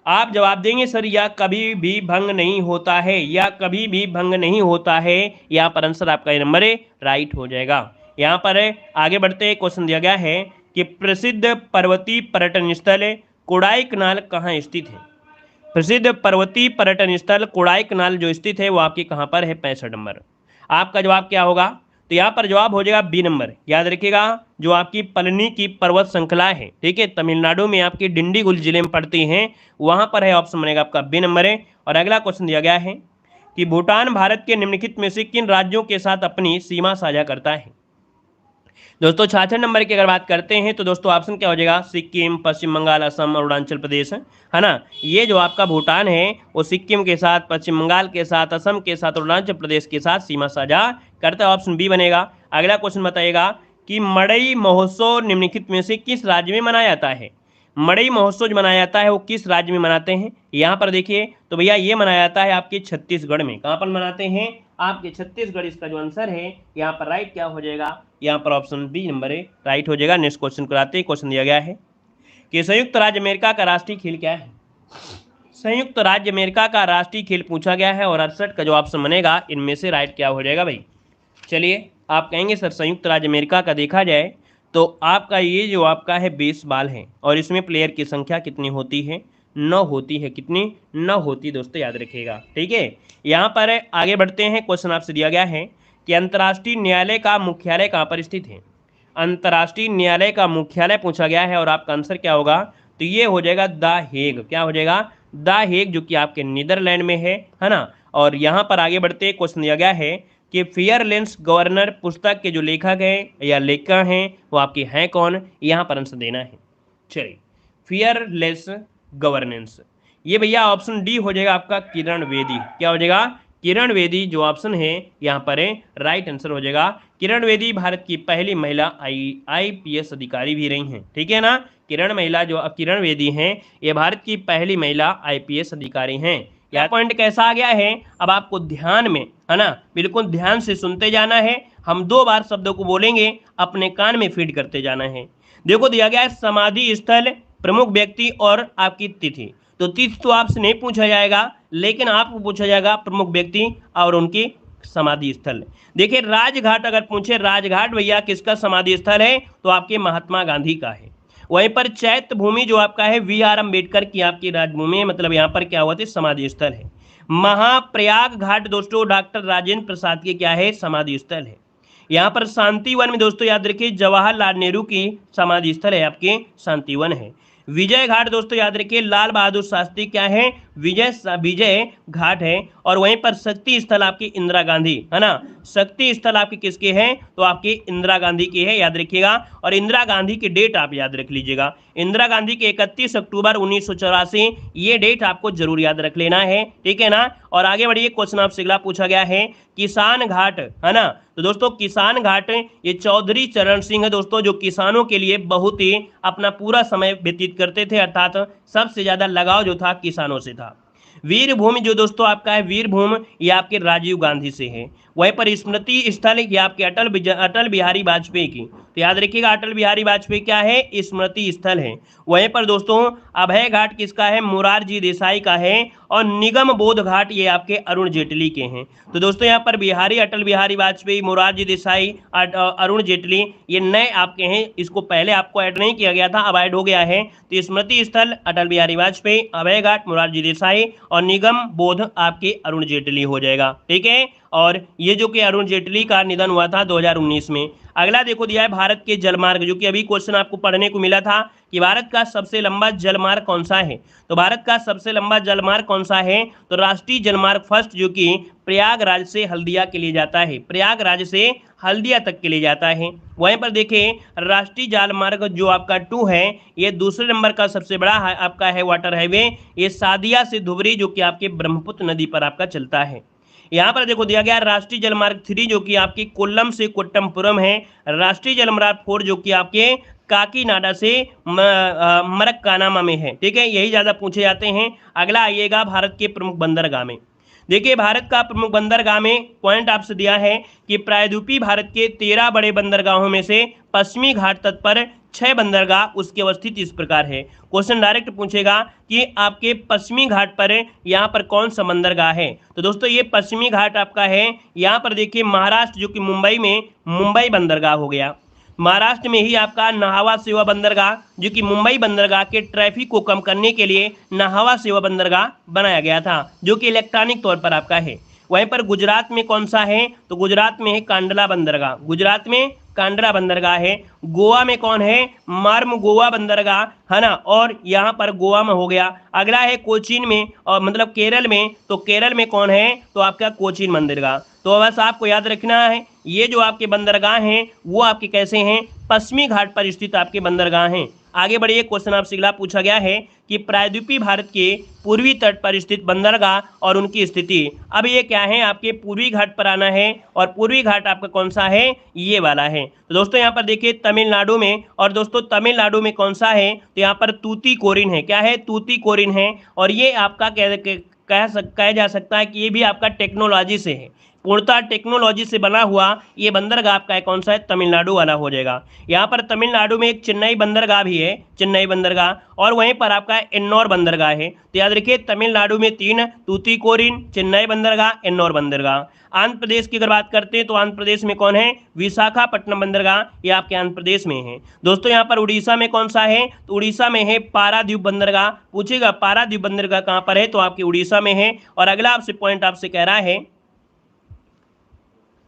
आप जवाब देंगे सर या कभी भी भंग नहीं होता है, या कभी भी भंग नहीं होता है। यहाँ पर आंसर आपका ये नंबर राइट हो जाएगा। यहाँ पर आगे बढ़ते हैं, क्वेश्चन दिया गया है कि प्रसिद्ध पर्वतीय पर्यटन स्थल कोडाईकनाल कहाँ स्थित है। प्रसिद्ध पर्वतीय पर्यटन स्थल कोडाईकनाल जो स्थित है वो आपके कहाँ पर है, 65 नंबर। आपका जवाब क्या होगा, तो यहाँ पर जवाब हो जाएगा बी नंबर। याद रखिएगा जो आपकी पलनी की पर्वत श्रृंखला है, ठीक है, तमिलनाडु में आपकी डिंडीगुल जिले में पड़ती हैं, वहां पर है, ऑप्शन बनेगा आपका बी नंबर है। और अगला क्वेश्चन दिया गया है कि भूटान भारत के निम्नलिखित में से किन राज्यों के साथ अपनी सीमा साझा करता है। दोस्तों 66 नंबर की अगर बात करते हैं तो दोस्तों ऑप्शन क्या हो जाएगा, सिक्किम, पश्चिम बंगाल, असम और अरुणाचल प्रदेश, है ना। ये जो आपका भूटान है वो सिक्किम के साथ, पश्चिम बंगाल के साथ, असम के साथ और अरुणाचल प्रदेश के साथ सीमा साझा करता है, ऑप्शन बी बनेगा। अगला क्वेश्चन बताइएगा कि मड़ई महोत्सव निम्नलिखित में से किस राज्य में मनाया जाता है। मड़ई महोत्सव जो मनाया जाता है वो किस राज्य में मनाते हैं। यहाँ पर देखिए तो भैया ये मनाया जाता है आपके छत्तीसगढ़ में। कहाँ पर मनाते हैं, आपके छत्तीसगढ़। इसका जो आंसर है यहाँ पर राइट क्या हो जाएगा, यहाँ पर ऑप्शन बी नंबर राइट हो जाएगा। नेक्स्ट क्वेश्चन कराते हैं, क्वेश्चन दिया गया है कि संयुक्त राज्य अमेरिका का राष्ट्रीय खेल क्या है। संयुक्त राज्य अमेरिका का राष्ट्रीय खेल पूछा गया है और 68 का जो ऑप्शन बनेगा इनमें से राइट क्या हो जाएगा भाई। चलिए आप कहेंगे सर संयुक्त राज्य अमेरिका का देखा जाए तो आपका ये जो आपका है बेसबॉल है और इसमें प्लेयर की संख्या कितनी होती है, 9 होती है। कितनी, 9 होती है दोस्तों, याद रखिएगा, ठीक है। यहाँ पर आगे बढ़ते हैं, क्वेश्चन आपसे दिया गया है कि अंतर्राष्ट्रीय न्यायालय का मुख्यालय कहाँ पर स्थित है। अंतर्राष्ट्रीय न्यायालय का मुख्यालय पूछा गया है और आपका आंसर क्या होगा, तो ये हो जाएगा द हेग। क्या हो जाएगा, द हेग, जो कि आपके नीदरलैंड में है ना। और यहाँ पर आगे बढ़ते हैं, क्वेश्चन दिया गया है कि फियरलेस गवर्नर पुस्तक के जो लेखक हैं या लेखक हैं वो आपके हैं कौन, यहाँ पर आंसर देना है। चलिए फियरलेस गवर्नेंस, ये भैया ऑप्शन डी हो जाएगा आपका किरण बेदी। क्या हो जाएगा, किरण बेदी जो ऑप्शन है यहाँ पर राइट आंसर हो जाएगा। किरण बेदी भारत की पहली महिला IPS अधिकारी भी रही हैं, ठीक है ना। किरण बेदी हैं ये भारत की पहली महिला IPS अधिकारी हैं। यह पॉइंट कैसा आ गया है, अब आपको ध्यान में, है ना, बिल्कुल ध्यान से सुनते जाना है। हम 2 बार शब्दों को बोलेंगे, अपने कान में फीड करते जाना है। देखो दिया गया है समाधि स्थल, प्रमुख व्यक्ति और आपकी तिथि। तो तिथि तो आपसे नहीं पूछा जाएगा, लेकिन आपको पूछा जाएगा प्रमुख व्यक्ति और उनकी समाधि स्थल। देखिए राजघाट अगर पूछे, राजघाट भैया किसका समाधि स्थल है, तो आपके महात्मा गांधी का है। वहीं पर चैत्य भूमि जो आपका है VR अम्बेडकर की आपकी राजभूमि है, मतलब यहाँ पर क्या हुआ था, समाधि स्थल है। महाप्रयाग घाट दोस्तों डॉक्टर राजेंद्र प्रसाद के क्या है, समाधि स्थल है। यहाँ पर शांतिवन में दोस्तों याद रखिए जवाहरलाल नेहरू की समाधि स्थल है, आपके शांतिवन है। विजय घाट दोस्तों याद रखिए लाल बहादुर शास्त्री क्या है, विजय घाट है, और वहीं पर शक्ति स्थल आपकी इंदिरा गांधी है ना, शक्ति स्थल आपके किसके हैं, तो आपके इंदिरा गांधी के है, याद रखिएगा। और इंदिरा गांधी की डेट आप याद रख लीजिएगा, इंदिरा गांधी के 31 अक्टूबर 1984, ये डेट आपको जरूर याद रख लेना है, ठीक है ना। और आगे बढ़िए, क्वेश्चन आपसे अगला पूछा गया है किसान घाट, है ना। तो दोस्तों किसान घाट ये चौधरी चरण सिंह है दोस्तों, जो किसानों के लिए बहुत ही अपना पूरा समय व्यतीत करते थे, अर्थात सबसे ज्यादा लगाव जो था किसानों से था। वीरभूमि जो दोस्तों आपका है, वीरभूमि ये आपके राजीव गांधी से है। वहीं पर स्मृति स्थल ये आपके अटल बिहारी वाजपेयी की, तो याद रखिएगा अटल बिहारी वाजपेयी क्या है, स्मृति स्थल है। वहीं पर दोस्तों अभय घाट किसका है, मोरारजी देसाई का है। और निगम बोध घाट ये आपके अरुण जेटली के हैं। तो दोस्तों यहाँ पर अटल बिहारी वाजपेयी, मोरारजी देसाई, अरुण जेटली ये नए आपके हैं, इसको पहले आपको ऐड नहीं किया गया था, अब ऐड हो गया है। तो स्मृति स्थल अटल बिहारी वाजपेयी, अभय घाट मोरारजी देसाई, और निगम बोध आपके अरुण जेटली हो जाएगा, ठीक है। और ये जो कि अरुण जेटली का निधन हुआ था 2019 में। अगला देखो दिया है भारत के जलमार्ग, जो कि अभी क्वेश्चन आपको पढ़ने को मिला था कि भारत का सबसे लंबा जलमार्ग कौन सा है। तो भारत का सबसे लंबा जलमार्ग कौन सा है, तो राष्ट्रीय जलमार्ग फर्स्ट, जो कि प्रयागराज से हल्दिया के लिए जाता है, प्रयागराज से हल्दिया तक के लिए जाता है। वहीं पर देखें राष्ट्रीय जलमार्ग जो आपका 2 है, ये दूसरे नंबर का सबसे बड़ा आपका है वाटर हाईवे, ये सादिया से धुबरी, जो कि आपके ब्रह्मपुत्र नदी पर आपका चलता है। यहाँ पर देखो दिया गया राष्ट्रीय जलमार्ग 3, जो कि आपकी कोल्लम से कोट्टमपुरम है। राष्ट्रीय जलमार्ग 4 जो कि आपके काकीनाडा से मरक्कानामा में है, ठीक है, यही ज्यादा पूछे जाते हैं। अगला आइएगा भारत के प्रमुख बंदरगाह में। देखिए भारत का प्रमुख बंदरगाह में पॉइंट आपसे दिया है कि प्रायद्वीपीय भारत के 13 बड़े बंदरगाहों में से पश्चिमी घाट तट पर 6 बंदरगाह उसकी अवस्थित इस प्रकार है। क्वेश्चन डायरेक्ट पूछेगा कि आपके पश्चिमी घाट पर यहाँ पर कौन सा बंदरगाह है। तो दोस्तों ये पश्चिमी घाट आपका है, यहाँ पर देखिए महाराष्ट्र, जो कि मुंबई में मुंबई बंदरगाह हो गया। महाराष्ट्र में ही आपका नाहवा सेवा बंदरगाह, जो कि मुंबई बंदरगाह के ट्रैफिक को कम करने के लिए नाहवा सेवा बंदरगाह बनाया गया था, जो कि इलेक्ट्रॉनिक तौर पर आपका है। वहीं पर गुजरात में कौन सा है, तो गुजरात में है कांडला बंदरगाह, गुजरात में कांडला बंदरगाह है। गोवा में कौन है, मार्म गोवा बंदरगाह, है ना, और यहाँ पर गोवा में हो गया। अगला है कोचीन में, और मतलब केरल में, तो केरल में कौन है, तो आपका कोचीन बंदरगाह। तो बस आपको याद रखना है ये जो आपके बंदरगाह हैं वो आपके कैसे हैं, पश्चिमी घाट पर स्थित आपके बंदरगाह हैं। आगे बढ़िए, क्वेश्चन आपसे अगला पूछा गया है कि प्रायद्वीपीय भारत के पूर्वी तट पर स्थित बंदरगाह और उनकी स्थिति। अब ये क्या है, आपके पूर्वी घाट पर आना है, और पूर्वी घाट आपका कौन सा है, ये वाला है। तो दोस्तों यहाँ पर देखिए तमिलनाडु में, और दोस्तों तमिलनाडु में कौन सा है, तो यहाँ पर तूतीकोरिन है। क्या है, तूतीकोरिन है। और ये आपका कहा जा सकता है कि ये भी आपका टेक्नोलॉजी से है, पूर्णतः टेक्नोलॉजी से बना हुआ ये बंदरगाह आपका कौन सा है, तमिलनाडु वाला हो जाएगा। यहाँ पर तमिलनाडु में एक चेन्नई बंदरगाह भी है, चेन्नई बंदरगाह, और वहीं पर आपका एन्नौर बंदरगाह है। तो याद रखिए तमिलनाडु में 3, तूतीकोरिन, चेन्नई बंदरगाह, एन्नौर बंदरगाह। आंध्र प्रदेश की अगर बात करते हैं तो आंध्र प्रदेश में कौन है, विशाखापट्टनम बंदरगाह, ये आपके आंध्र प्रदेश में है। दोस्तों यहाँ पर उड़ीसा में कौन सा है, तो उड़ीसा में है पारादीप बंदरगाह। पूछेगा पारादीप बंदरगाह कहाँ पर है, तो आपके उड़ीसा में है। और अगला आपसे पॉइंट आपसे कह रहा है,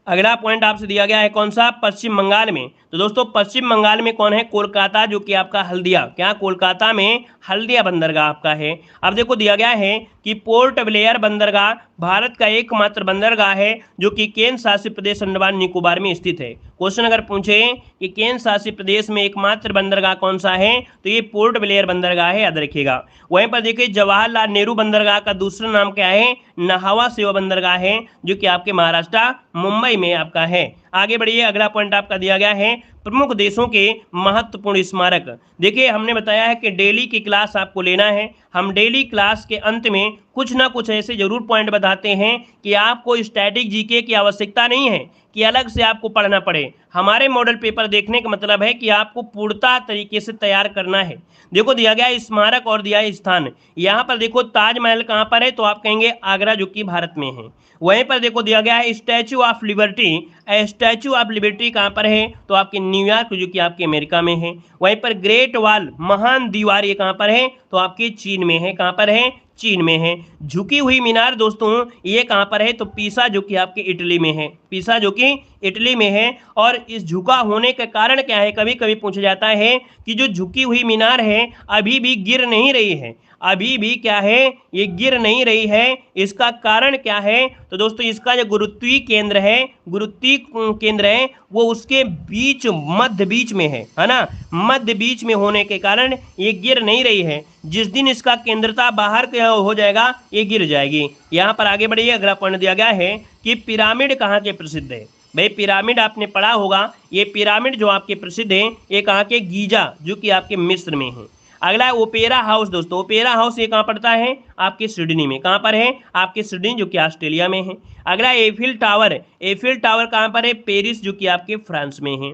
अगला पॉइंट आपसे दिया गया है कौन सा, पश्चिम बंगाल में। तो दोस्तों पश्चिम बंगाल में कौन है, कोलकाता, जो कि आपका हल्दिया, क्या कोलकाता में हल्दिया बंदरगाह आपका है। अब देखो दिया गया है कि पोर्ट ब्लेयर बंदरगाह भारत का एकमात्र बंदरगाह है जो कि केंद्र शासित प्रदेश अंडमान निकोबार में स्थित है। क्वेश्चन अगर पूछे कि केंद्र शासित प्रदेश में एकमात्र बंदरगाह कौन सा है, तो ये पोर्ट ब्लेयर बंदरगाह है, याद रखिएगा। वहीं पर देखिए जवाहरलाल नेहरू बंदरगाह का दूसरा नाम क्या है, नाहवा सेवा बंदरगाह है, जो कि आपके महाराष्ट्र मुंबई में आपका है। आगे बढ़िए, अगला पॉइंट आपका दिया गया है प्रमुख देशों के महत्वपूर्ण स्मारक। देखिए हमने बताया है कि डेली की क्लास आपको लेना है, हम डेली क्लास के अंत में कुछ ना कुछ ऐसे जरूर पॉइंट बताते हैं कि आपको स्टैटिक जीके की आवश्यकता नहीं है कि अलग से आपको पढ़ना पड़े। हमारे मॉडल पेपर देखने का मतलब है कि आपको पूर्णतः तरीके से तैयार करना है। देखो दिया गया स्मारक और दिया है स्थान। यहाँ पर देखो ताजमहल कहाँ पर है, तो आप कहेंगे आगरा, जो कि भारत में है। वहीं पर देखो दिया गया है statue of liberty, statue of liberty कहाँ पर है, तो आपके न्यूयॉर्क, जो कि आपके अमेरिका में है। वहीं पर ग्रेट वॉल, महान दीवार, ये कहाँ पर है, तो आपके चीन में है। कहाँ पर है, चीन में है। झुकी हुई मीनार दोस्तों ये कहाँ पर है, तो पीसा, जो कि आपके इटली में है, पीसा जो कि इटली में है। और इस झुका होने का कारण क्या है, कभी कभी पूछा जाता है कि जो झुकी हुई मीनार है अभी भी गिर नहीं रही है, अभी भी क्या है, ये गिर नहीं रही है। इसका कारण क्या है? तो दोस्तों इसका जो गुरुत्वीय केंद्र है वो उसके बीच, मध्य बीच में है ना। मध्य बीच में होने के कारण ये गिर नहीं रही है। जिस दिन इसका केंद्रता बाहर हो जाएगा ये गिर जाएगी। यहाँ पर आगे बढ़िए, अगला पॉइंट दिया गया है कि पिरामिड कहाँ के प्रसिद्ध है। भाई पिरामिड आपने पढ़ा होगा, ये पिरामिड जो आपके प्रसिद्ध है ये कहाँ के, गीजा, जो कि आपके मिस्र में है। अगला है ओपेरा हाउस। दोस्तों ओपेरा हाउस ये कहाँ पड़ता है, आपके सिडनी में। कहाँ पर है, आपके सिडनी, जो कि ऑस्ट्रेलिया में है। अगला एफिल टावर। एफिल टावर कहाँ पर है, पेरिस, जो कि आपके फ्रांस में है।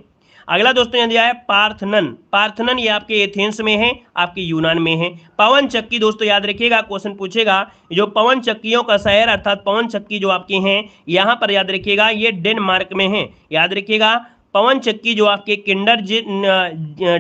अगला दोस्तों यहाँ दिया है पार्थनन। पार्थनन ये आपके एथेंस में है, आपके यूनान में है। पवन चक्की, दोस्तों याद रखिएगा, क्वेश्चन पूछेगा, जो पवन चक्कियों का शहर अर्थात पवन चक्की जो आपके हैं यहाँ पर, याद रखिएगा ये डेनमार्क में है। याद रखिएगा पवन चक्की जो आपके किंडर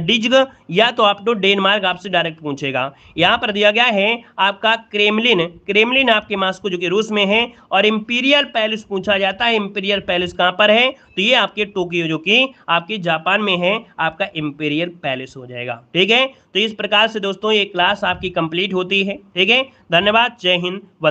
डिज्ग या तो आप तो डेनमार्क आपसे डायरेक्ट पूछेगा। यहाँ पर दिया गया है आपका क्रेमलिन। क्रेमलिन आपके मास्को, जो कि रूस में है। और इंपीरियल पैलेस पूछा जाता है, इंपीरियल पैलेस कहाँ पर है, तो ये आपके टोक्यो, जो कि आपके जापान में है, आपका इंपीरियल पैलेस हो जाएगा। ठीक है, तो इस प्रकार से दोस्तों ये क्लास आपकी कंप्लीट होती है। ठीक है, धन्यवाद, जय हिंद।